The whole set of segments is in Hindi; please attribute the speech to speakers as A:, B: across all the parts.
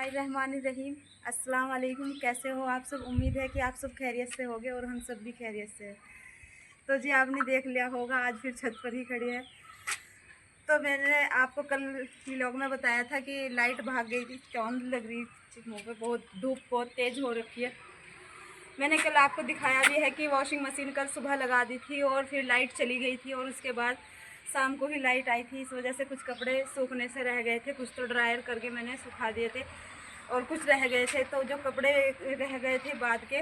A: बिस्मिल्लाहिर्रहमानिर्रहीम। अस्सलाम वालेकुम। कैसे हो आप सब? उम्मीद है कि आप सब खैरियत से होगे और हम सब भी खैरियत से हैं। तो जी आपने देख लिया होगा आज फिर छत पर ही खड़ी है। तो मैंने आपको कल व्लॉग में बताया था कि लाइट भाग गई थी, चौंध लग रही थी मुँह पे, बहुत धूप बहुत तेज़ हो रखी है। मैंने कल आपको दिखाया भी है कि वॉशिंग मशीन कल सुबह लगा दी थी और फिर लाइट चली गई थी और उसके बाद शाम को ही लाइट आई थी। इस वजह से कुछ कपड़े सूखने से रह गए थे, कुछ तो ड्रायर करके मैंने सुखा दिए थे और कुछ रह गए थे। तो जो कपड़े रह गए थे बाद के,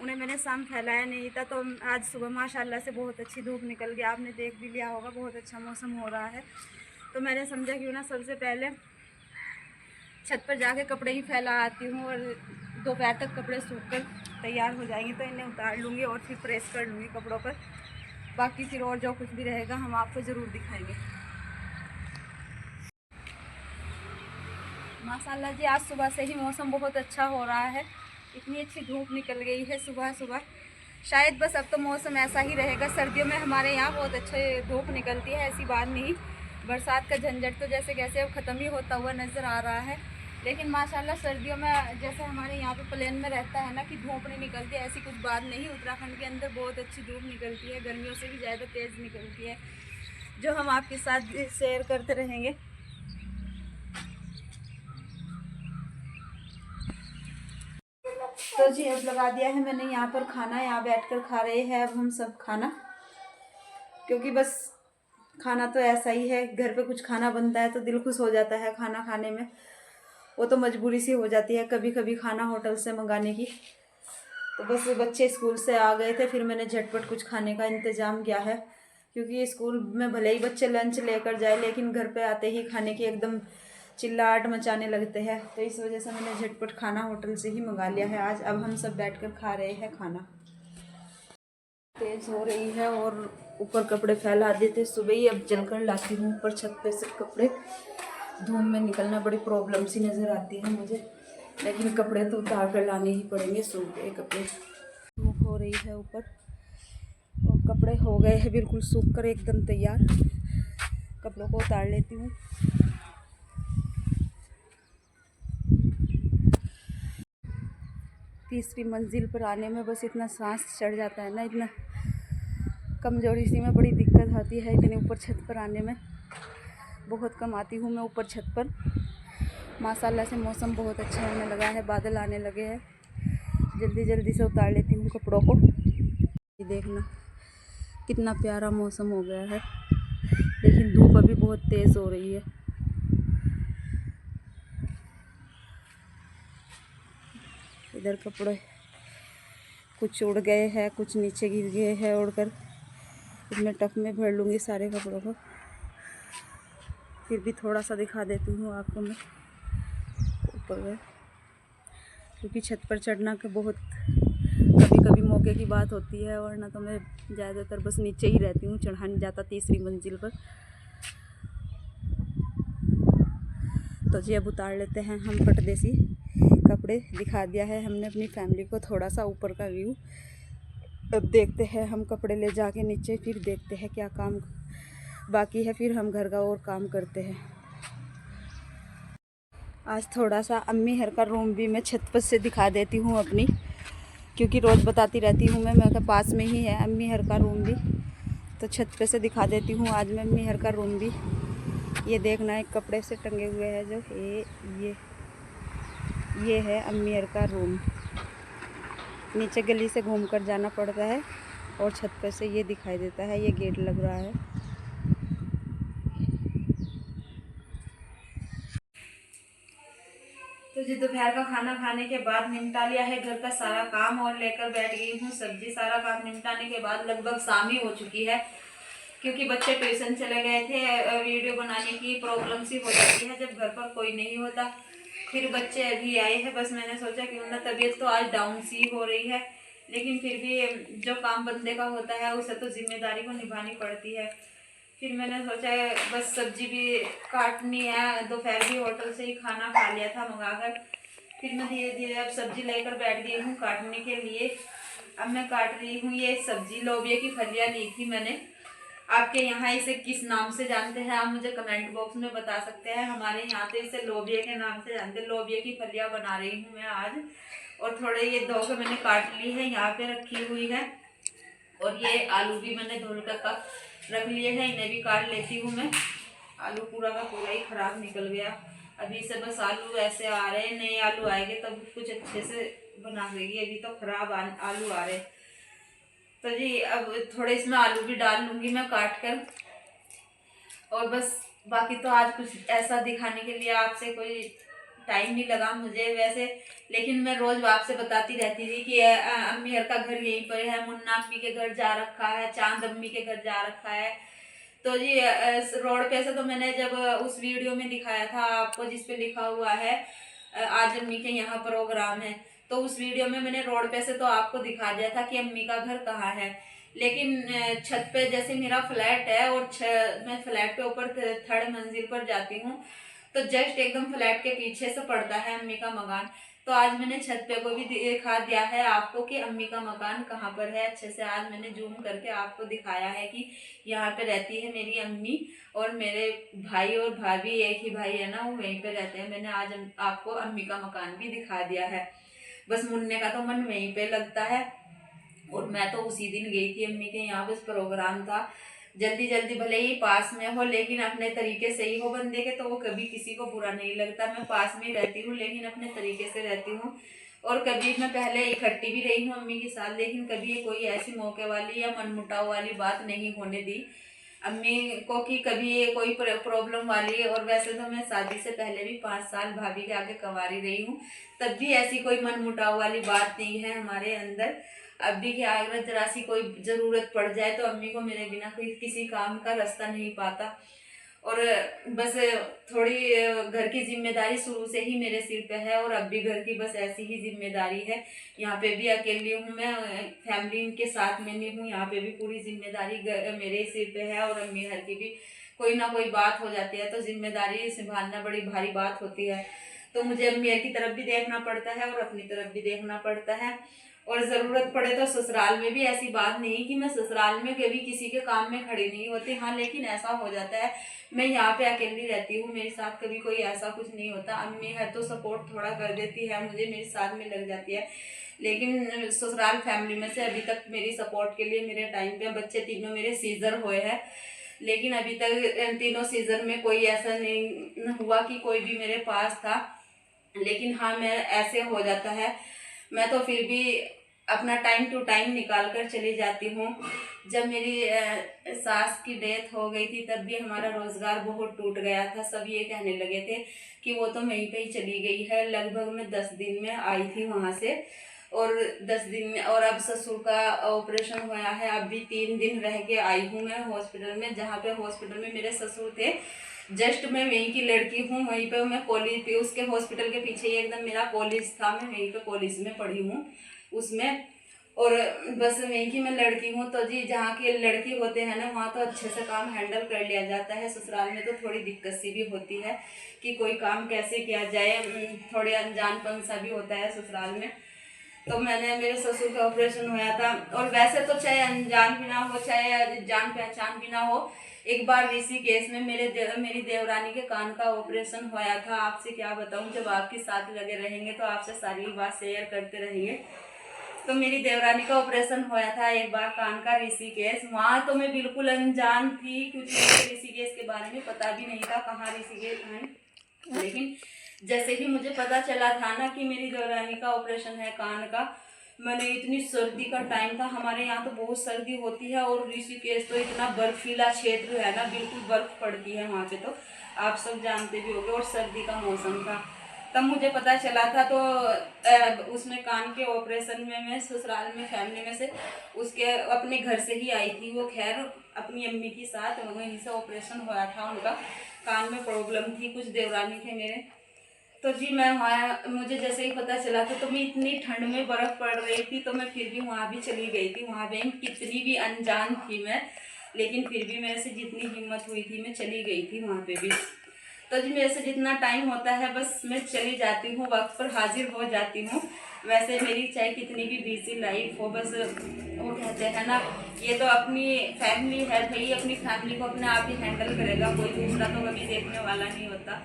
A: उन्हें मैंने शाम फैलाया नहीं था। तो आज सुबह माशाल्लाह से बहुत अच्छी धूप निकल गई, आपने देख भी लिया होगा, बहुत अच्छा मौसम हो रहा है। तो मैंने समझा क्यों ना सबसे पहले छत पर जाके कपड़े ही फैला आती हूँ और दोपहर तक कपड़े सूख कर तैयार हो जाएंगे तो इन्हें उतार लूँगी और फिर प्रेस कर लूँगी कपड़ों पर। बाकी फिर और जो कुछ भी रहेगा हम आपको ज़रूर दिखाएंगे। माशाल्लाह जी आज सुबह से ही मौसम बहुत अच्छा हो रहा है, इतनी अच्छी धूप निकल गई है सुबह सुबह। शायद बस अब तो मौसम ऐसा ही रहेगा। सर्दियों में हमारे यहाँ बहुत अच्छे धूप निकलती है, ऐसी बात नहीं। बरसात का झंझट तो जैसे कैसे अब ख़त्म ही होता हुआ नज़र आ रहा है, लेकिन माशाल्लाह सर्दियों में जैसे हमारे यहाँ पे प्लेन में रहता है ना कि धूप नहीं निकलती, ऐसी कुछ बात नहीं। उत्तराखंड के अंदर बहुत अच्छी धूप निकलती है, गर्मियों से भी ज़्यादा तेज़ निकलती है, जो हम आपके साथ शेयर करते रहेंगे। तो जी अब लगा दिया है मैंने यहाँ पर खाना, यहाँ बैठकर खा रहे हैं अब हम सब खाना, क्योंकि बस खाना तो ऐसा ही है, घर पे कुछ खाना बनता है तो दिल खुश हो जाता है खाना खाने में। वो तो मजबूरी सी हो जाती है कभी कभी खाना होटल से मंगाने की। तो बस बच्चे स्कूल से आ गए थे, फिर मैंने झटपट कुछ खाने का इंतज़ाम किया है, क्योंकि स्कूल में भले ही बच्चे लंच लेकर जाए लेकिन घर पे आते ही खाने की एकदम चिल्लाहट मचाने लगते हैं। तो इस वजह से मैंने झटपट खाना होटल से ही मंगा लिया है आज। अब हम सब बैठकर खा रहे हैं खाना। तेज़ हो रही है और ऊपर कपड़े फैला देते सुबह ही, अब जलकर लाती हूँ ऊपर छत पे से कपड़े। धूप में निकलना बड़ी प्रॉब्लम सी नज़र आती है मुझे, लेकिन कपड़े तो उतार कर लाने ही पड़ेंगे, सूख गए कपड़े। धूप हो रही है ऊपर और कपड़े हो गए हैं बिल्कुल सूख कर एकदम तैयार। कपड़ों को उतार लेती हूँ। तीसरी मंजिल पर आने में बस इतना सांस चढ़ जाता है ना, इतना कमज़ोरी सी में बड़ी दिक्कत आती है इतने ऊपर छत पर आने में। बहुत कम आती हूँ मैं ऊपर छत पर। माशाल्लाह से मौसम बहुत अच्छा होने लगा है, बादल आने लगे हैं। जल्दी जल्दी से उतार लेती हूँ कपड़ों को। ये देखना कितना प्यारा मौसम हो गया है, लेकिन धूप अभी बहुत तेज़ हो रही है। इधर कपड़े कुछ उड़ गए हैं, कुछ नीचे गिर गए हैं उड़कर। इसमें टब में भर लूँगी सारे कपड़ों को। फिर भी थोड़ा सा दिखा देती हूँ आपको मैं ऊपर में, क्योंकि छत पर चढ़ना के बहुत कभी कभी मौके की बात होती है, वरना तो मैं ज़्यादातर बस नीचे ही रहती हूँ, चढ़ा नहीं जाता तीसरी मंजिल पर। तो जी अब उतार लेते हैं हम फटदेसी कपड़े। दिखा दिया है हमने अपनी फैमिली को थोड़ा सा ऊपर का व्यू। अब देखते हैं हम कपड़े ले जाके नीचे, फिर देखते हैं क्या काम बाकी है, फिर हम घर का और काम करते हैं। आज थोड़ा सा अम्मी हर का रूम भी मैं छत पर से दिखा देती हूँ अपनी, क्योंकि रोज़ बताती रहती हूँ मैं तो पास में ही है अम्मी हर का रूम भी, तो छत पे से दिखा देती हूँ आज मैं अम्मी हर का रूम भी। ये देखना एक कपड़े से टंगे हुए हैं जो ये है अम्मी हर का रूम। नीचे गली से घूमकर जाना पड़ता है और छत पे से ये दिखाई देता है, ये गेट लग रहा है। तो जी दोपहर का खाना खाने के बाद निपटा लिया है घर का सारा काम और लेकर बैठ गई हूँ सब्जी। सारा काम निपटाने के बाद लगभग शाम ही हो चुकी है, क्योंकि बच्चे ट्यूशन चले गए थे। वीडियो बनाने की प्रॉब्लम सी हो जाती है जब घर पर कोई नहीं होता। फिर बच्चे अभी आए हैं, बस मैंने सोचा कि उनका तबीयत तो आज डाउन सी हो रही है, लेकिन फिर भी जो काम बंदे का होता है उसे तो जिम्मेदारी को निभानी पड़ती है। फिर मैंने सोचा बस सब्जी भी काटनी है, दोपहर भी होटल से ही खाना खा लिया था मंगाकर। फिर मैं धीरे धीरे अब सब्जी लेकर बैठ गई हूँ काटने के लिए। अब मैं काट रही हूँ ये सब्जी, लोबिया की फलियाँ ली थी मैंने आपके यहाँ इसे किस नाम से जानते हैं आप मुझे कमेंट बॉक्स में बता सकते हैं। हमारे यहाँ तो इसे लोबिया के नाम से जानते हैं। लोबिया की फलियाँ बना रही हूँ मैं आज। और थोड़े ये धो के मैंने काट ली है, यहाँ पे रखी हुई है। और ये आलू भी मैंने धुल कर रख लिए हैं, इन्हें भी काट लेती हूँ मैं। आलू पूरा का पूरा ही खराब निकल गया। अभी से बस आलू ऐसे आ रहे हैं, नए आलू आएंगे तब कुछ अच्छे से बना देगी। अभी तो खराब आलू आ रहे। तो जी अब थोड़े इसमें आलू भी डाल लूँगी मैं काट कर। और बस बाकी तो आज कुछ ऐसा दिखाने के लिए आपसे कोई टाइम नहीं लगा मुझे वैसे, लेकिन मैं रोज आपसे बताती रहती थी कि अम्मी का घर यहीं पर है, मुन्ना अम्मी के घर जा रखा है, चांद अम्मी के घर जा रखा है। तो जी रोड पे से तो मैंने जब उस वीडियो में दिखाया था आपको जिसपे लिखा हुआ है आज अम्मी के यहाँ प्रोग्राम है, तो उस वीडियो में मैंने रोड पे से तो आपको दिखा दिया था कि अम्मी का घर कहाँ है। लेकिन छत पे जैसे मेरा फ्लैट है और मैं फ्लैट पे ऊपर 3rd मंजिल पर जाती हूँ, तो जस्ट एकदम फ्लैट के पीछे से पड़ता है अम्मी का मकान। तो आज मैंने छत पे को भी दिखा दिया है आपको कि अम्मी का मकान कहाँ पर है। अच्छे से आज मैंने जूम करके आपको दिखाया है कि यहाँ पे रहती है मेरी अम्मी, और मेरे भाई और भाभी, एक ही भाई है ना, वो वहीं पे रहते हैं। मैंने आज आपको अम्मी का मकान भी दिखा दिया है। बस मुन्ने का तो मन वहीं पे लगता है। और मैं तो उसी दिन गई थी अम्मी के यहाँ, बस प्रोग्राम था। जल्दी जल्दी भले ही पास में हो लेकिन अपने तरीके से ही हो बंदे के, तो वो कभी किसी को बुरा नहीं लगता। मैं पास में ही रहती हूँ लेकिन अपने तरीके से रहती हूँ। और कभी मैं पहले इकट्ठी भी रही हूँ अम्मी के साथ, लेकिन कभी ये कोई ऐसी मौके वाली या मनमुटाव वाली बात नहीं होने दी अम्मी को कि कभी ये कोई प्रॉब्लम वाली। और वैसे तो मैं शादी से पहले भी 5 साल भाभी के आगे कंवारी रही हूँ, तब भी ऐसी कोई मनमुटाव वाली बात नहीं है हमारे अंदर। अब भी क्या, अगर जरा सी कोई ज़रूरत पड़ जाए तो अम्मी को मेरे बिना कोई किसी काम का रास्ता नहीं पाता। और बस थोड़ी घर की जिम्मेदारी शुरू से ही मेरे सिर पे है, और अब भी घर की बस ऐसी ही जिम्मेदारी है। यहाँ पे भी अकेली हूँ मैं, फैमिली के साथ में नहीं हूँ। यहाँ पे भी पूरी जिम्मेदारी मेरे सिर पे है। और अम्मी घर की भी कोई ना कोई बात हो जाती है तो जिम्मेदारी संभालना बड़ी भारी बात होती है। तो मुझे अम्मी की तरफ भी देखना पड़ता है और अपनी तरफ भी देखना पड़ता है। और ज़रूरत पड़े तो ससुराल में भी ऐसी बात नहीं कि मैं ससुराल में कभी किसी के काम में खड़ी नहीं होती। हाँ, लेकिन ऐसा हो जाता है, मैं यहाँ पे अकेली रहती हूँ, मेरे साथ कभी कोई ऐसा कुछ नहीं होता। अम्मी है तो सपोर्ट थोड़ा कर देती है मुझे, मेरे साथ में लग जाती है। लेकिन ससुराल फैमिली में से अभी तक मेरी सपोर्ट के लिए मेरे टाइम पे बच्चे तीनों मेरे सीजर हुए हैं, लेकिन अभी तक तीनों सीजर में कोई ऐसा नहीं हुआ कि कोई भी मेरे पास था। लेकिन हाँ, मैं ऐसे हो जाता है, मैं तो फिर भी अपना टाइम टू टाइम निकाल कर चली जाती हूँ। जब मेरी सास की डेथ हो गई थी तब भी हमारा रोज़गार बहुत टूट गया था। सब ये कहने लगे थे कि वो तो वहीं पे ही चली गई है। लगभग मैं 10 दिन में आई थी वहाँ से, और 10 दिन में, और अब ससुर का ऑपरेशन हुआ है। अब भी 3 दिन रह के आई हूँ मैं हॉस्पिटल में, जहाँ पे हॉस्पिटल में मेरे ससुर थे। जस्ट मैं वहीं की लड़की हूँ, वहीं पे मैं कॉलेज पे, उसके हॉस्पिटल के पीछे ही एकदम मेरा कॉलेज था, मैं वहीं पे कॉलेज में पढ़ी हूँ उसमें। और बस वहीं की मैं लड़की हूँ। तो जी जहाँ के लड़की होते हैं ना, वहाँ तो अच्छे से काम हैंडल कर लिया जाता है। ससुराल में तो थोड़ी दिक्कत सी भी होती है कि कोई काम कैसे किया जाए, थोड़े अनजानपन सा भी होता है ससुराल में। तो मैंने, मेरे ससुर का ऑपरेशन हुआ था, और वैसे तो चाहे अनजान भी ना हो चाहे जान पहचान भी ना हो, एक बार ऋषिकेश में मेरी देवरानी के कान का ऑपरेशन हुआ था। आपसे क्या बताऊं, जब आपके साथ लगे रहेंगे तो आपसे सारी बात शेयर करते रहेंगे। तो मेरी देवरानी का ऑपरेशन हुआ था एक बार कान का ऋषिकेश। वहाँ तो मैं बिल्कुल अनजान थी, क्योंकि मुझे ऋषिकेश के बारे में पता भी नहीं था कहाँ ऋषिकेश है। लेकिन जैसे ही मुझे पता चला था ना कि मेरी देवरानी का ऑपरेशन है कान का, मैंने, इतनी सर्दी का टाइम था, हमारे यहाँ तो बहुत सर्दी होती है, और ऋषिकेश तो इतना बर्फीला क्षेत्र है ना, बिल्कुल बर्फ पड़ती है वहाँ पे, तो आप सब जानते भी होंगे। और सर्दी का मौसम था, तब मुझे पता चला था। तो उसमें कान के ऑपरेशन में मैं ससुराल में फैमिली में से उसके अपने घर से ही आई थी। वो खैर अपनी अम्मी के साथ वहीं से ऑपरेशन हुआ था, उनका कान में प्रॉब्लम थी, कुछ देवरानी थे मेरे। तो जी मैं वहाँ, मुझे जैसे ही पता चला था, तो मैं इतनी ठंड में बर्फ़ पड़ रही थी, तो मैं फिर भी वहाँ भी चली गई थी। वहाँ भी कितनी भी अनजान थी मैं, लेकिन फिर भी मेरे से जितनी हिम्मत हुई थी मैं चली गई थी वहाँ पे भी।
B: तो जी मेरे से जितना टाइम होता है बस मैं चली जाती हूँ, वक्त पर हाजिर हो जाती हूँ। वैसे मेरी चाहे कितनी भी बिजी लाइफ हो, बस वो कहते हैं ना, ये तो अपनी फैमिली है भाई, अपनी फैमिली को अपने आप ही हैंडल करेगा, कोई दूसरा तो कभी देखने वाला नहीं होता,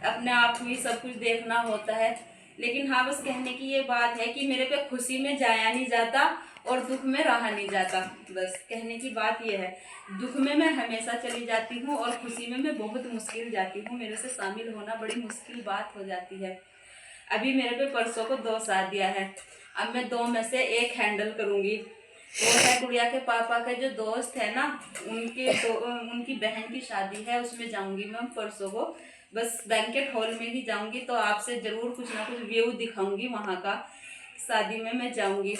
B: अपने आप को ही सब कुछ देखना होता है। लेकिन हाँ, बस कहने की ये बात है कि मेरे पे खुशी में जाया नहीं जाता और दुख में रहा नहीं जाता। बस कहने की बात ये है, दुख में मैं हमेशा चली जाती हूँ और खुशी में मैं बहुत मुश्किल जाती हूँ, मेरे से शामिल होना बड़ी मुश्किल बात हो जाती है। अभी मेरे पे परसों को 2 शादियाँ हैं, अब मैं 2 में से एक हैंडल करूँगी। वो है गुड़िया के पापा के जो दोस्त है ना, उनकी बहन की शादी है, उसमें जाऊँगी मैं परसों को। बस बैंकेट हॉल में ही जाऊँगी, तो आपसे ज़रूर कुछ ना कुछ व्यू दिखाऊँगी वहाँ का, शादी में मैं जाऊँगी।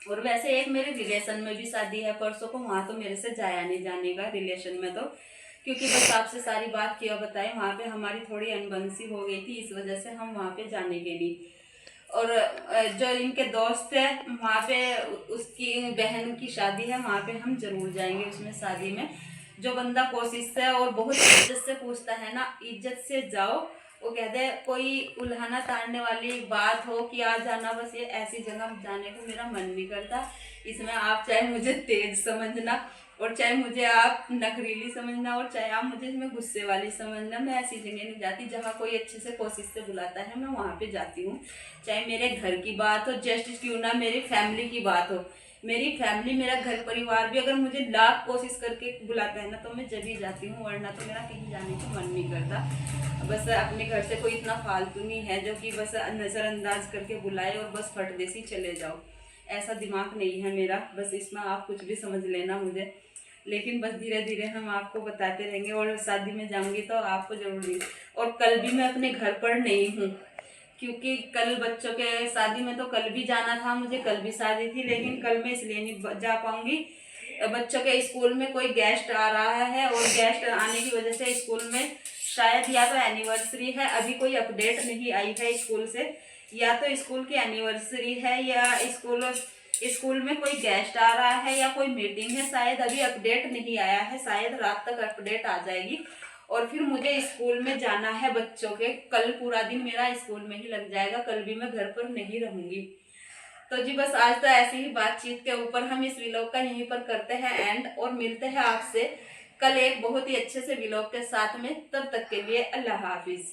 B: और वैसे एक मेरे रिलेशन में भी शादी है परसों को, वहाँ तो मेरे से जाया नहीं जाने का रिलेशन में, तो क्योंकि बस आपसे सारी बात किया बताए, वहाँ पे हमारी थोड़ी अनबन हो गई थी, इस वजह से हम वहाँ पे जाने के लिए। और जो इनके दोस्त है वहाँ पे, उसकी बहन की शादी है, वहाँ पे हम जरूर जाएंगे उसमें शादी में। जो बंदा कोशिश से और बहुत इज्जत से पूछता है ना, इज्जत से जाओ। वो कहते हैं कोई उल्हाना ताड़ने वाली बात हो कि आ जाना, बस ये ऐसी जगह जाने को मेरा मन नहीं करता। इसमें आप चाहे मुझे तेज समझना और चाहे मुझे आप नखरीली समझना और चाहे आप मुझे इसमें गुस्से वाली समझना, मैं ऐसी जगह नहीं जाती। जहाँ कोई अच्छे से कोशिश से बुलाता है मैं वहाँ पे जाती हूँ। चाहे मेरे घर की बात हो, जस्ट क्यों ना मेरी फैमिली की बात हो, मेरी फैमिली मेरा घर परिवार भी अगर मुझे लाख कोशिश करके बुलाता है ना, तो मैं जब ही जाती हूँ, वरना तो मेरा कहीं जाने का मन नहीं करता। बस अपने घर से कोई इतना फालतू नहीं है जो कि बस नज़रअंदाज करके बुलाए और बस फट देसी चले जाओ, ऐसा दिमाग नहीं है मेरा। बस इसमें आप कुछ भी समझ लेना मुझे, लेकिन बस धीरे धीरे हम आपको बताते रहेंगे। और शादी में जाऊंगी तो आपको जरूर। और कल भी मैं अपने घर पर नहीं हूँ, क्योंकि कल बच्चों के शादी में तो कल भी जाना था मुझे, कल भी शादी थी, लेकिन कल मैं इसलिए नहीं जा पाऊंगी, बच्चों के स्कूल में कोई गेस्ट आ रहा है और गेस्ट आने की वजह से स्कूल में शायद या तो एनिवर्सरी है, अभी कोई अपडेट नहीं आई है स्कूल से, या तो स्कूल की एनिवर्सरी है या स्कूल में कोई गेस्ट आ रहा है या कोई मीटिंग है, शायद अभी अपडेट नहीं आया है, शायद रात तक अपडेट आ जाएगी। और फिर मुझे स्कूल में जाना है बच्चों के, कल पूरा दिन मेरा स्कूल में ही लग जाएगा, कल भी मैं घर पर नहीं रहूंगी। तो जी बस आज तो ऐसी ही बातचीत के ऊपर हम इस व्लॉग का यहीं पर करते हैं एंड, और मिलते हैं आपसे कल एक बहुत ही अच्छे से व्लॉग के साथ में। तब तक के लिए अल्लाह हाफिज।